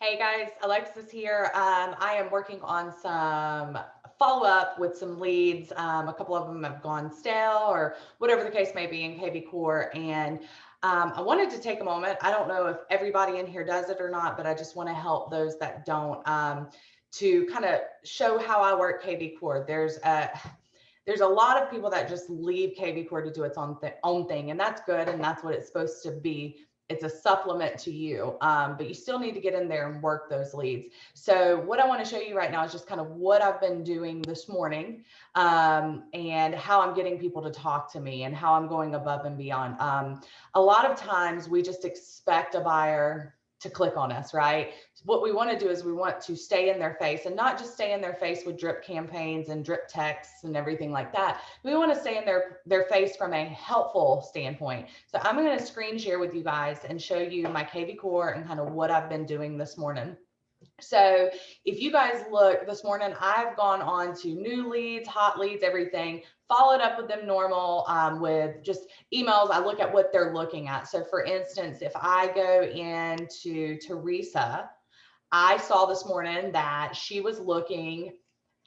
Hey guys, Alexis here. I am working on some follow up with some leads. A couple of them have gone stale or whatever the case may be in KB Core. And I wanted to take a moment. I don't know if everybody in here does it or not, but I just want to help those that don't to kind of show how I work KB Core. There's a lot of people that just leave KV Core to do its own thing, and that's good, and that's what it's supposed to be. It's a supplement to you, but you still need to get in there and work those leads. So what I want to show you right now is just kind of what I've been doing this morning, and how I'm getting people to talk to me and how I'm going above and beyond. A lot of times we just expect a buyer to click on us, right? What we want to do is we want to stay in their face, and not just stay in their face with drip campaigns and drip texts and everything like that. We want to stay in their face from a helpful standpoint. So I'm going to screen share with you guys and show you my KV Core and kind of what I've been doing this morning. So if you guys look this morning, I've gone on to new leads, hot leads, everything, followed up with them normal, with just emails. I look at what they're looking at. So for instance, if I go into Teresa, I saw this morning that she was looking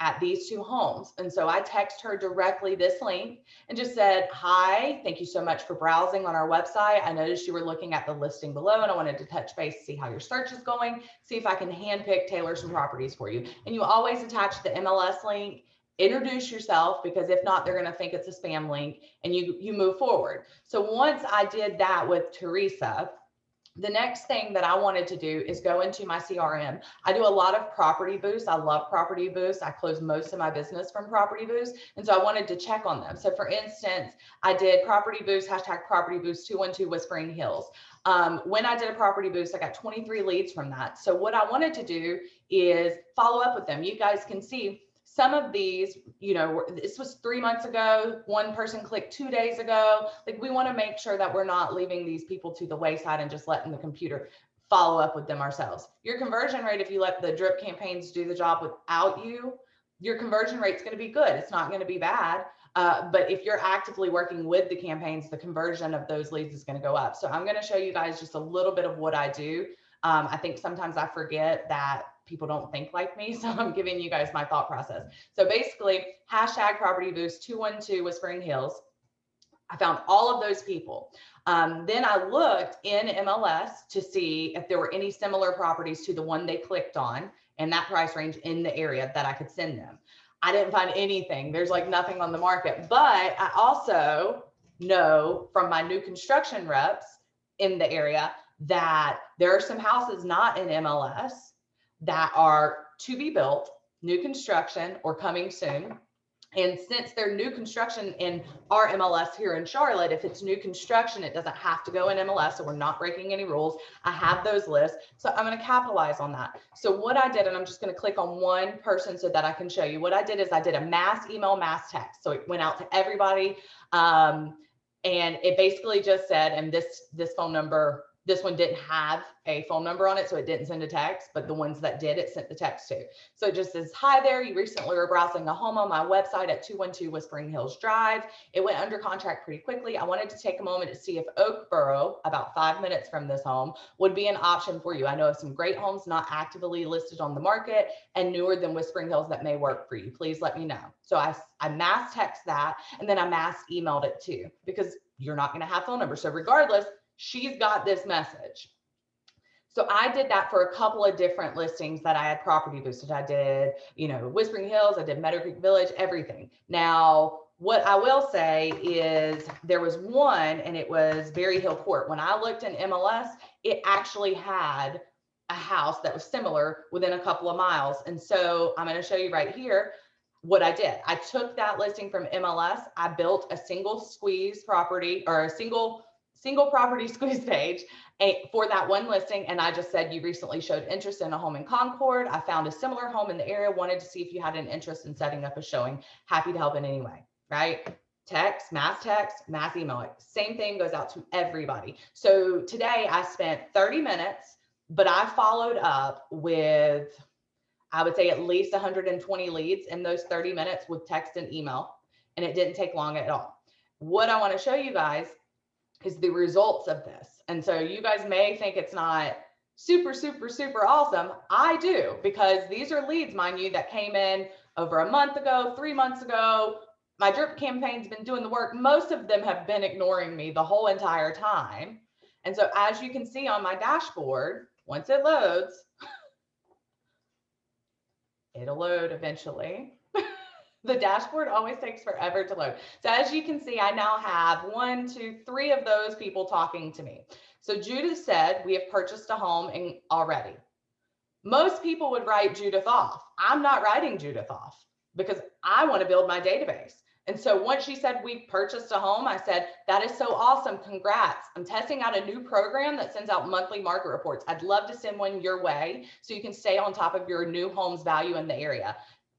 at these two homes. And so I text her directly this link and just said, hi, thank you so much for browsing on our website. I noticed you were looking at the listing below and I wanted to touch base, see how your search is going, see if I can handpick, tailor some properties for you. And you always attach the MLS link, introduce yourself, because if not, they're going to think it's a spam link, and you move forward. So once I did that with Teresa, the next thing that I wanted to do is go into my CRM. I do a lot of property boosts. I love property boosts. I close most of my business from property boosts. And so I wanted to check on them. So for instance, I did property boost, hashtag property boost 212 Whispering Hills. When I did a property boost, I got 23 leads from that. So what I wanted to do is follow up with them. You guys can see some of these, this was 3 months ago. One person clicked 2 days ago. Like, we want to make sure that we're not leaving these people to the wayside and just letting the computer follow up with them ourselves. Your conversion rate, if you let the drip campaigns do the job without you, your conversion rate is going to be good. It's not going to be bad. But if you're actively working with the campaigns, the conversion of those leads is going to go up. So I'm going to show you guys just a little bit of what I do. I think sometimes I forget that people don't think like me. So I'm giving you guys my thought process. So basically, hashtag property boost 212 Whispering Hills. I found all of those people. Then I looked in MLS to see if there were any similar properties to the one they clicked on and that price range in the area that I could send them. I didn't find anything. There's like nothing on the market. But I also know from my new construction reps in the area that there are some houses not in MLS that are to be built, new construction, or coming soon. And since they're new construction in our MLS here in Charlotte, if it's new construction, it doesn't have to go in MLS. So we're not breaking any rules. I have those lists. So I'm going to capitalize on that. So what I did, and I'm just going to click on one person so that I can show you what I did, is I did a mass email, mass text. So it went out to everybody. And it basically just said, and this phone number, this one didn't have a phone number on it, so it didn't send a text, but the ones that did, it sent the text to. So it just says, hi there, you recently were browsing a home on my website at 212 Whispering Hills Drive. It went under contract pretty quickly. I wanted to take a moment to see if Oakboro, about 5 minutes from this home, would be an option for you. I know of some great homes not actively listed on the market and newer than Whispering Hills that may work for you. Please let me know. So I mass text that, and then I mass emailed it too, because you're not going to have phone numbers. So regardless, she's got this message. So I did that for a couple of different listings that I had property boosted. I did, Whispering Hills, I did Meadow Creek Village, everything. Now, what I will say is there was one, and it was Berry Hill Court. When I looked in MLS, it actually had a house that was similar within a couple of miles. And so I'm going to show you right here what I did. I took that listing from MLS. I built a single squeeze property, or a single property squeeze page for that one listing. And I just said, you recently showed interest in a home in Concord. I found a similar home in the area, wanted to see if you had an interest in setting up a showing. Happy to help in any way, right? Text, mass email it. Same thing goes out to everybody. So today I spent 30 minutes, but I followed up with, I would say, at least 120 leads in those 30 minutes with text and email. And it didn't take long at all. What I want to show you guys is the results of this. And so you guys may think it's not super, super, super awesome? I do, because these are leads, mind you, that came in over a month ago, 3 months ago. My drip campaign's been doing the work. Most of them have been ignoring me the whole entire time. And so as you can see on my dashboard, once it loads, it'll load eventually. The dashboard always takes forever to load. So as you can see, I now have 1, 2, 3 of those people talking to me. So Judith said, we have purchased a home already. Most people would write Judith off. I'm not writing Judith off because I want to build my database. And so once she said we purchased a home, I said, that is so awesome. Congrats. I'm testing out a new program that sends out monthly market reports. I'd love to send one your way so you can stay on top of your new home's value in the area.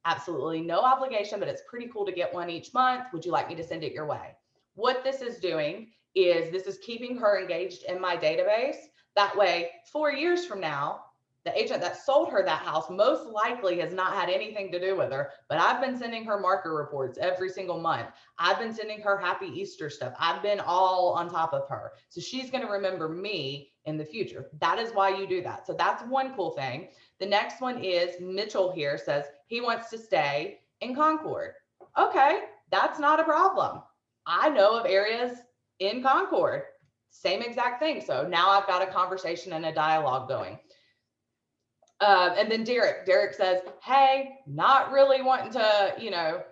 Absolutely no obligation, but it's pretty cool to get one each month. Would you like me to send it your way? What this is doing is this is keeping her engaged in my database. That way, 4 years from now, the agent that sold her that house most likely has not had anything to do with her, but I've been sending her market reports every single month. I've been sending her happy Easter stuff. I've been all on top of her. So she's going to remember me in the future. That is why you do that. So that's one cool thing. The next one is Mitchell here says he wants to stay in Concord. Okay, that's not a problem. I know of areas in Concord, same exact thing. So now I've got a conversation and a dialogue going. And then Derek says, hey, not really wanting to,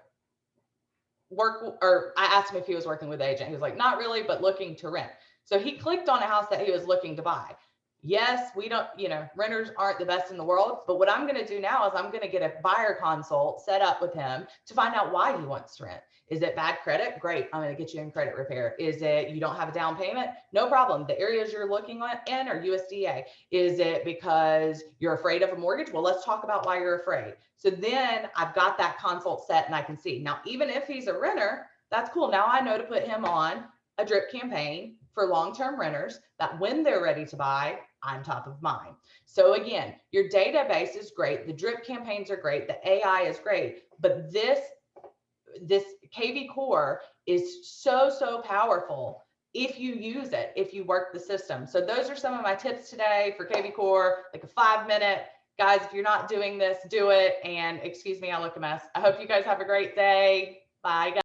work, or I asked him if he was working with an agent. He was like, not really, but looking to rent. So he clicked on a house that he was looking to buy. Yes, we don't, renters aren't the best in the world, but what I'm going to do now is I'm going to get a buyer consult set up with him to find out why he wants to rent. Is it bad credit? Great. I'm going to get you in credit repair. Is it you don't have a down payment? No problem. The areas you're looking in are USDA. Is it because you're afraid of a mortgage? Well, let's talk about why you're afraid. So then I've got that consult set and I can see. Now, even if he's a renter, that's cool. Now I know to put him on a drip campaign for long-term renters that when they're ready to buy, I'm top of mind. So again, your database is great. The drip campaigns are great. The AI is great, but this KV Core is so powerful if you use it, if you work the system. So those are some of my tips today for KV Core, like a 5-minute. Guys, if you're not doing this, do it. And excuse me, I look a mess. I hope you guys have a great day. Bye, guys.